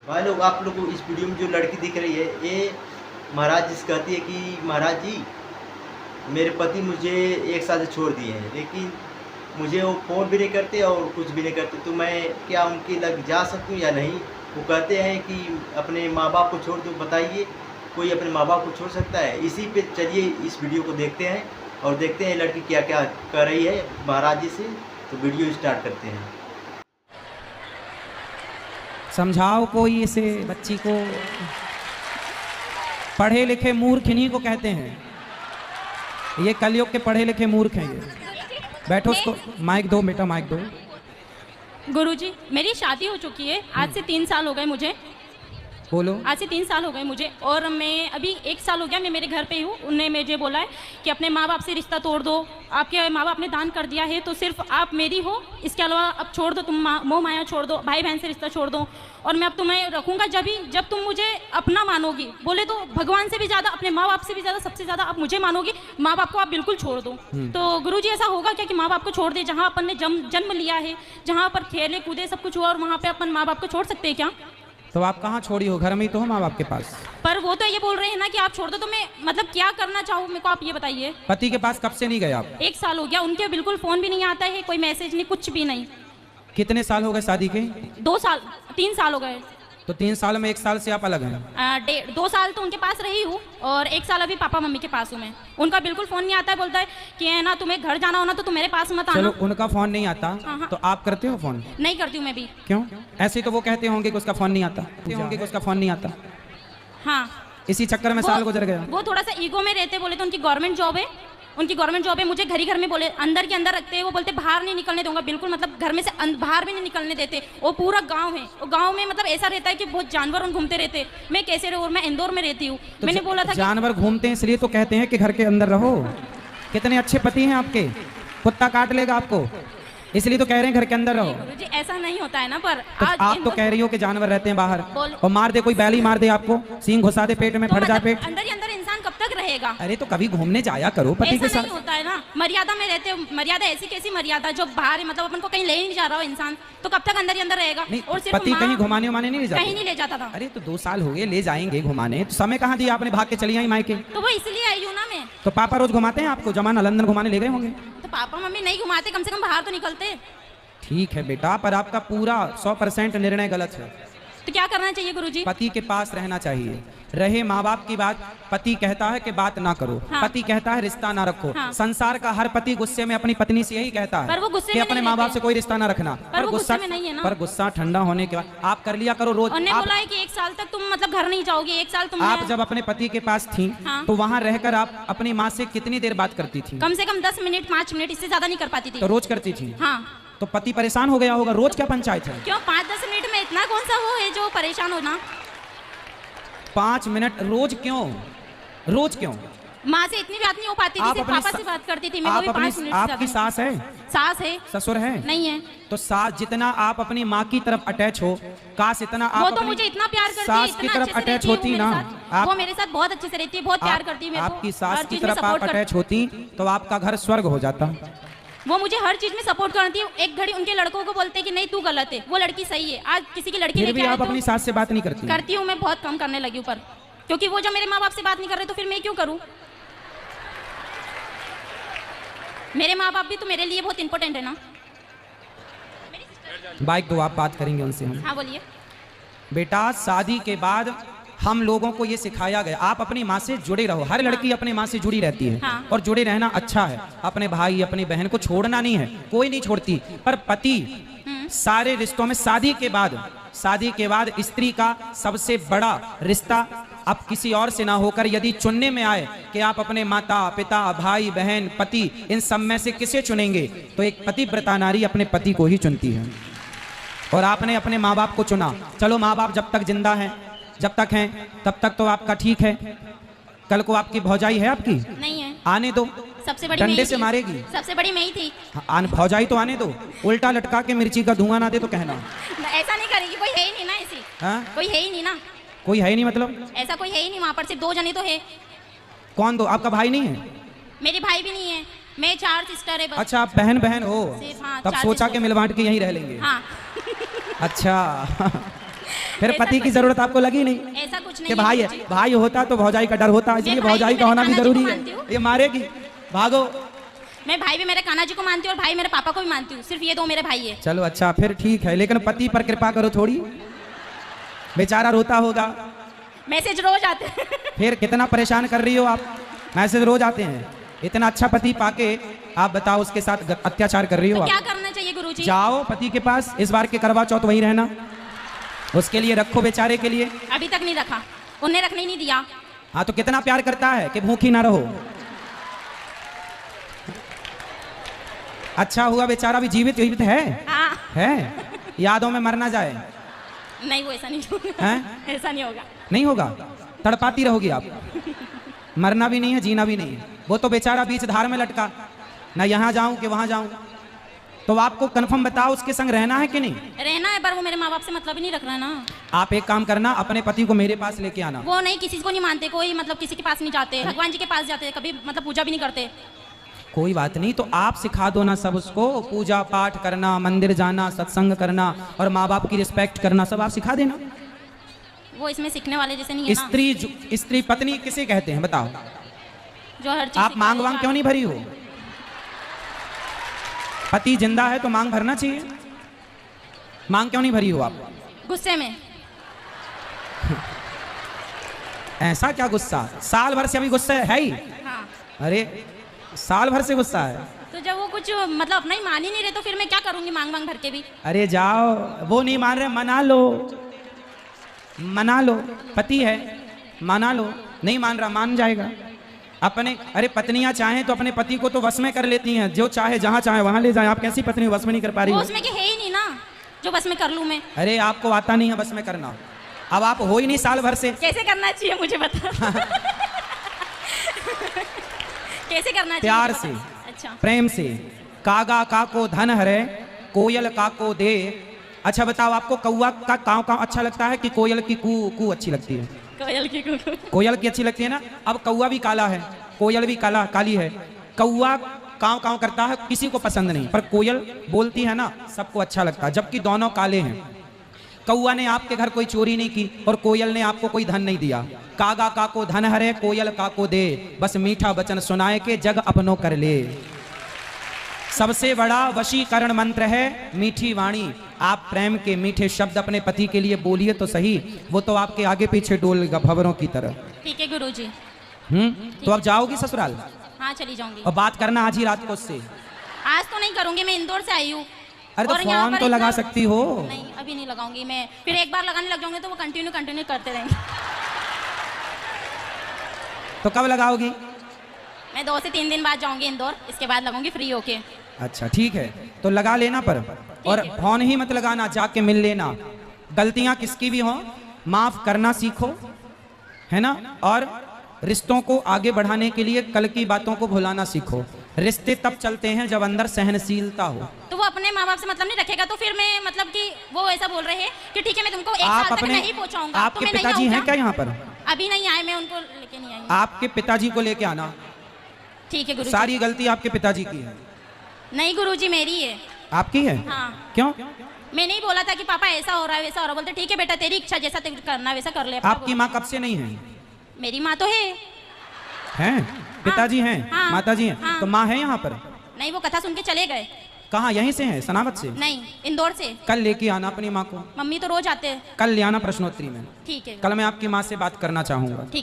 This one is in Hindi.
भाई लोग, आप लोग को इस वीडियो में जो लड़की दिख रही है, ये महाराज जी कहती है कि महाराज जी मेरे पति मुझे 1 साल से छोड़ दिए हैं, लेकिन मुझे वो फ़ोन भी नहीं करते और कुछ भी नहीं करते, तो मैं क्या उनके लग जा सकूं या नहीं। वो कहते हैं कि अपने माँ बाप को छोड़ दो। बताइए, कोई अपने माँ बाप को छोड़ सकता है? इसी पे चलिए इस वीडियो को देखते हैं और देखते हैं लड़की क्या क्या कर रही है महाराज जी से। तो वीडियो स्टार्ट करते हैं। समझाओ कोई इसे बच्ची को। पढ़े लिखे मूर्ख इन्हीं को कहते हैं, ये कलयुग के पढ़े लिखे मूर्ख हैं ये। बैठो, उसको माइक दो बेटा, माइक दो। गुरुजी, मेरी शादी हो चुकी है, आज से 3 साल हो गए मुझे। बोलो। आज से 3 साल हो गए मुझे, और मैं अभी 1 साल हो गया मैं मेरे घर पे ही हूँ। उनने मुझे बोला है कि अपने माँ बाप से रिश्ता तोड़ दो, आपके माँ बाप ने दान कर दिया है तो सिर्फ आप मेरी हो, इसके अलावा अब छोड़ दो, तुम मोह माया छोड़ दो, भाई बहन से रिश्ता छोड़ दो, और मैं अब तुम्हें रखूँगा जब तुम मुझे अपना मानोगी। बोले तो भगवान से भी ज़्यादा, अपने माँ बाप से भी ज़्यादा, सबसे ज़्यादा आप मुझे मानोगी, माँ बाप को आप बिल्कुल छोड़ दो। तो गुरुजी, ऐसा होगा क्या कि माँ बाप को छोड़ दे? जहाँ अपन ने जन्म लिया है, जहाँ पर खेले कूदे सब कुछ हुआ, और वहाँ पर अपन माँ बाप को छोड़ सकते हैं क्या? तो आप कहाँ छोड़ी हो? घर में ही तो हो माँ बाप के पास। पर वो तो ये बोल रहे हैं ना कि आप छोड़ दो, तो मैं मतलब क्या करना चाहूँ मेरे को आप ये बताइए। पति के पास कब से नहीं गए आप? 1 साल हो गया, उनके बिल्कुल फोन भी नहीं आता है, कोई मैसेज नहीं, कुछ भी नहीं। कितने साल हो गए शादी के? 2 साल 3 साल हो गए। तो 3 साल में 1 साल से आप अलग हैं? 2 साल तो उनके पास रही हूँ और 1 साल अभी पापा मम्मी के पास हूँ मैं। उनका बिल्कुल फोन नहीं आता है, बोलता है कि है ना तुम्हें घर जाना हो ना तो तुम मेरे पास मत आना। चलो, उनका फोन नहीं आता। हाँ। तो आप करते हो फोन? नहीं करती हूँ मैं भी। क्यों? ऐसे तो वो कहते होंगे कि उसका फोन नहीं आता, होंगे कि उसका फोन नहीं आता। हाँ, इसी चक्कर में साल गुजर गया। वो थोड़ा सा ईगो में रहते, बोले तो उनकी गवर्नमेंट जॉब है, उनकी गवर्नमेंट जॉब है। मुझे घर ही घर में बोले, अंदर के अंदर रखते हैं। वो बोलते बाहर नहीं निकलने दूंगा बिल्कुल, मतलब घर में से बाहर भी नहीं निकलने देते। वो पूरा गांव है, वो गांव में मतलब ऐसा रहता है कि बहुत जानवर उन घूमते रहते। मैं कैसे रहूँ? मैं इंदौर में रहती हूँ। तो मैंने बोला था जानवर घूमते हैं इसलिए तो कहते हैं कि घर के अंदर रहो। कितने अच्छे पति हैं आपके, कुत्ता काट लेगा आपको, इसलिए तो कह रहे हैं घर के अंदर रहो। गुरुजी, ऐसा नहीं होता है ना। पर तो आप तो कह रही हो कि जानवर रहते हैं बाहर, और मार दे कोई, बैली मार दे आपको, सींग घुसा दे पेट में, फट जा पेट। अंदर ही अंदर इंसान कब तक रहेगा? अरे तो कभी घूमने जाया करो पति के साथ। नहीं होता है ना, मर्यादा में रहते हो। मर्यादा ऐसी कैसी मर्यादा जो बाहर है, मतलब अपन को कहीं ले ही नहीं जा रहा हो इंसान, तो कब तक अंदर ही अंदर रहेगा? और सिर्फ पति कहीं घुमाने उमाने नहीं ले जाता? कहीं नहीं ले जाता था। अरे तो 2 साल हो गए, ले जाएंगे घुमाने, तो समय कहाँ दिया आपने? भाग के चली आई मायके। तो वो इसलिए आई हूँ ना मैं। तो पापा रोज घुमाते हैं आपको? जमाना लंदन घुमाने ले गए होंगे। तो पापा मम्मी नहीं घुमाते, कम से कम बाहर तो निकलते। ठीक है बेटा, पर आपका पूरा 100% निर्णय गलत है। तो क्या करना चाहिए गुरुजी? पति के पास रहना चाहिए। रहे माँ बाप की बात, पति कहता है कि बात ना करो। हाँ। पति कहता है रिश्ता ना रखो। हाँ। संसार का हर पति गुस्से में अपनी पत्नी से यही कहता है, पर वो गुस्से कि में अपने माँ बाप से कोई रिश्ता ना रखना। पर गुस्सा ठंडा होने के बाद आप कर लिया करो रोज। उन्होंने बोला है कि 1 साल तक तुम मतलब घर नहीं जाओगे, 1 साल तुम। आप जब अपने पति के पास थी, हाँ। तो वहाँ रहकर आप अपनी माँ से कितनी देर बात करती थी? कम से कम 10 मिनट 5 मिनट, इससे ज्यादा नहीं कर पाती थी। तो रोज करती थी? हाँ। तो पति परेशान हो गया होगा। रोज क्या पंचायत है? क्यों 5-10 मिनट में इतना कौन सा वो है जो परेशान होना? 5 मिनट रोज क्यों? रोज क्यों? माँ से इतनी बात नहीं हो पाती थी, सिर्फ पापा से बात करती थी मैं। वो भी 5 मिनट। आपकी सास है? सास है। ससुर है? नहीं है। तो सास जितना आप अपनी माँ की तरफ अटैच हो, काश इतना आप वो तो मुझे इतना प्यार करती है, सास की तरफ अटैच होती ना। वो मेरे साथ बहुत अच्छे से रहती है, बहुत प्यार करती है। आपकी सास की तरफ आप अटैच होती तो आपका घर स्वर्ग हो जाता। वो मुझे हर चीज में सपोर्ट करती है। एक घड़ी उनके लड़कों को बोलते हैं कि नहीं तू गलत है, वो लड़की सही है। आज किसी की लड़की फिर भी आप अपनी सास से बात नहीं करती? करती हूँ, मैं बहुत कम करने लगी हूँ, पर क्योंकि वो जो मेरे माँ बाप से बात नहीं कर रहे तो फिर मैं क्यों करूँ? मेरे माँ बाप भी तो मेरे लिए बहुत इंपॉर्टेंट है ना। बाइक दो, आप बात करेंगे उनसे हम। हाँ बोलिए। बेटा, शादी के बाद हम लोगों को ये सिखाया गया, आप अपनी माँ से जुड़े रहो। हर लड़की अपनी माँ से जुड़ी रहती है। हाँ। और जुड़े रहना अच्छा है। अपने भाई अपनी बहन को छोड़ना नहीं है, कोई नहीं छोड़ती। पर पति सारे रिश्तों में शादी के बाद स्त्री का सबसे बड़ा रिश्ता अब किसी और से ना होकर यदि चुनने में आए कि आप अपने माता पिता भाई बहन पति इन सब में से किसे चुनेंगे, तो एक पतिव्रता नारी अपने पति को ही चुनती है। और आपने अपने माँ बाप को चुना। चलो, माँ बाप जब तक जिंदा हैं, जब तक हैं तब तक तो आपका ठीक है। कल को आपकी भौजाई है आपकी? नहीं है। आने दो, सबसे बड़ी डंडे से मारेगी। सबसे बड़ी मैं ही थी। भौजाई तो आने दो, उल्टा लटका के मिर्ची का धुआं ना दे तो कहना। ऐसा नहीं करेगी, कोई है ही नहीं ना ऐसी। हाँ? कोई है ही नहीं ना। कोई है ही नहीं मतलब? ऐसा कोई है ही नहीं, वहाँ पर सिर्फ 2 जने तो है। कौन दो? आपका भाई नहीं है? मेरे भाई भी नहीं है, मैं 4 सिस्टर है बस। अच्छा, आप बहन बहन हो? हाँ, तब सोचा के मिल बांट के यहीं रह लेंगे। हाँ। अच्छा। फिर ऐसा पति की कुछ- जरूरत आपको लगी नहीं ऐसा कुछ नहीं कि है भाई गुरुजी। भाई होता तो भौजाई का डर होता, इसलिए भाई भौजाई भी का होना भी मेरे जरूरी कान्हा जी को है। मानती ये मारेगी, भागो। मैं भाई भी मेरे कान्हा जी को मानती हूँ और भाई मेरे पापा को भी मानती हूँ, सिर्फ ये दो मेरे भाई है। चलो अच्छा, फिर ठीक है, लेकिन पति पर कृपा करो थोड़ी, बेचारा रोता होगा। मैसेज रोज आते हैं। फिर कितना परेशान कर रही हो आप, मैसेज रोज आते हैं। इतना अच्छा पति पाके आप बताओ उसके साथ अत्याचार कर रही हो तो आप। क्या करना चाहिए गुरुजी? जाओ पति के पास, इस बार के करवा चौथ वहीं रहना, उसके लिए रखो बेचारे के लिए। अभी तक नहीं रखा, उन्हें रखने ही नहीं दिया। हाँ तो कितना प्यार करता है कि भूखी ना रहो। अच्छा हुआ बेचारा भी जीवित जीवित हाँ। है, यादों में मर ना जाए। नहीं वो ऐसा नहीं होगा। हैं? ऐसा नहीं होगा। नहीं होगा, तड़पाती रहोगी आप। मरना भी नहीं है, जीना भी नहीं है। वो तो बेचारा बीच धार में लटका, ना यहाँ जाऊं कि वहां जाऊं। तो आपको कंफर्म बताओ उसके संग रहना है कि नहीं? रहना है, पर वो मेरे माँ बाप से मतलब ही नहीं रख रहा है ना। आप एक काम करना, अपने पति को मेरे पास लेके आना। वो नहीं, किसी को नहीं मानते, कोई मतलब किसी के पास नहीं जाते, भगवान जी के पास जाते, कभी मतलब पूजा भी नहीं करते। कोई बात नहीं, तो आप सिखा दो ना सब उसको, पूजा पाठ करना, मंदिर जाना, सत्संग करना और माँ बाप की रिस्पेक्ट करना, सब आप सिखा देना। वो इसमें सीखने वाले जैसे नहीं है ना। स्त्री पत्नी किसे कहते हैं बताओ? जो हर चीज आप मांग वांग क्यों नहीं भरी हो? पति जिंदा है तो मांग भरना चाहिए। मांग क्यों नहीं भरी हो आप? गुस्से में। ऐसा क्या गुस्सा? साल भर से अभी गुस्सा है ही? हाँ। अरे साल भर से गुस्सा है? तो जब वो कुछ मतलब अपना ही मान ही नहीं रहे तो फिर मैं क्या करूंगी मांग मांग भर के भी? अरे जाओ, वो नहीं मान रहे, मना लो, मना लो, पति है, मना लो। नहीं मान रहा, मान जाएगा अपने। अरे पत्नियां चाहें तो अपने पति को तो वश में कर लेती हैं, जो चाहे जहां चाहे वहां ले जाए। आप कैसी पत्नी वश में नहीं कर पा रही वो हो? उसमें के है ही नहीं ना जो बस में कर लूं मैं। अरे आपको आता नहीं है बस में करना, अब आप हो ही नहीं साल भर से। कैसे करना चाहिए मुझे बता। कैसे करना चाहिए? प्यार मुझे से, बता। अच्छा। प्रेम से। कागा का को धन हरे, कोयल का को दे। अच्छा बताओ, आपको कौवा का काव काव अच्छा लगता है कि कोयल की कू कू अच्छी लगती है? कोयल की कुकू। कोयल की अच्छी लगती है ना। अब कौवा भी काला है, कोयल भी काली है। कौवा काव काव करता है, किसी को पसंद नहीं, पर कोयल बोलती है ना, सबको अच्छा लगता है, जबकि दोनों काले हैं। कौवा ने आपके घर कोई चोरी नहीं की और कोयल ने आपको कोई धन नहीं दिया। कागा का को धन हरे, कोयल का को दे, बस मीठा वचन सुनाए के जग अपनों कर ले। सबसे बड़ा वशीकरण मंत्र है मीठी वाणी। आप प्रेम के मीठे शब्द अपने पति के लिए बोलिए तो सही, वो तो आपके आगे पीछे डोलेगा भंवरों की तरह। ठीक है गुरुजी। तो अब जाओगी ससुराल? हाँ चली जाऊंगी। और बात करना आज ही रात को उससे। आज तो नहीं करूंगी, मैं इंदौर से आई हूँ। अरे तो और यहाँ फोन पर तो लगा इतना- सकती हो। नहीं अभी नहीं लगाऊंगी मैं, फिर एक बार लगाने लग जाऊंगी तो वो कंटिन्यू करते रहेंगे। तो कब लगाओगी? मैं 2 से 3 दिन बाद जाऊंगी इंदौर, इसके बाद लगाऊंगी फ्री होके। अच्छा ठीक है, तो लगा लेना पर, और है। फोन ही मत लगाना, जाके मिल लेना। गलतियां किसकी भी हों माफ करना सीखो, है ना। और रिश्तों को आगे बढ़ाने के लिए कल की बातों को भुलाना सीखो। रिश्ते तब चलते हैं जब अंदर सहनशीलता हो। तो वो अपने माँ बाप से मतलब नहीं रखेगा तो फिर मैं मतलब कि वो ऐसा बोल रहे हैं कि ठीक है मैं तुमको 1 आप साल तक अपने नहीं पहुंचाऊंगा। आपके तो मैं नहीं पिताजी हैं आऊंगा। क्या यहाँ पर? अभी नहीं आए, मैं उनको लेके नहीं आई हूँ। आपके पिताजी को लेके आना। ठीक है गुरुजी। सारी गलती आपके पिताजी की है। नहीं गुरुजी मेरी है। आपकी है? हाँ। क्यों? मैं नहीं बोला था कि पापा ऐसा हो रहा है वैसा हो रहा है, बोलते ठीक है बेटा तेरी इच्छा, जैसा तेरे करना वैसा कर ले। आपकी माँ कब से नहीं है? मेरी माँ तो है। हैं? पिताजी हैं? हाँ। माताजी हैं? हाँ। तो माँ है यहाँ पर? नहीं वो कथा सुन के चले गए। कहाँ? यहीं से हैं, सनावत से? नहीं इंदौर से। कल लेके आना अपनी माँ को, मम्मी तो रोज आते हैं। कल ले आना प्रश्नोत्तरी में। ठीक है। कल मैं आपकी माँ से बात करना चाहूंगा। ठीक है।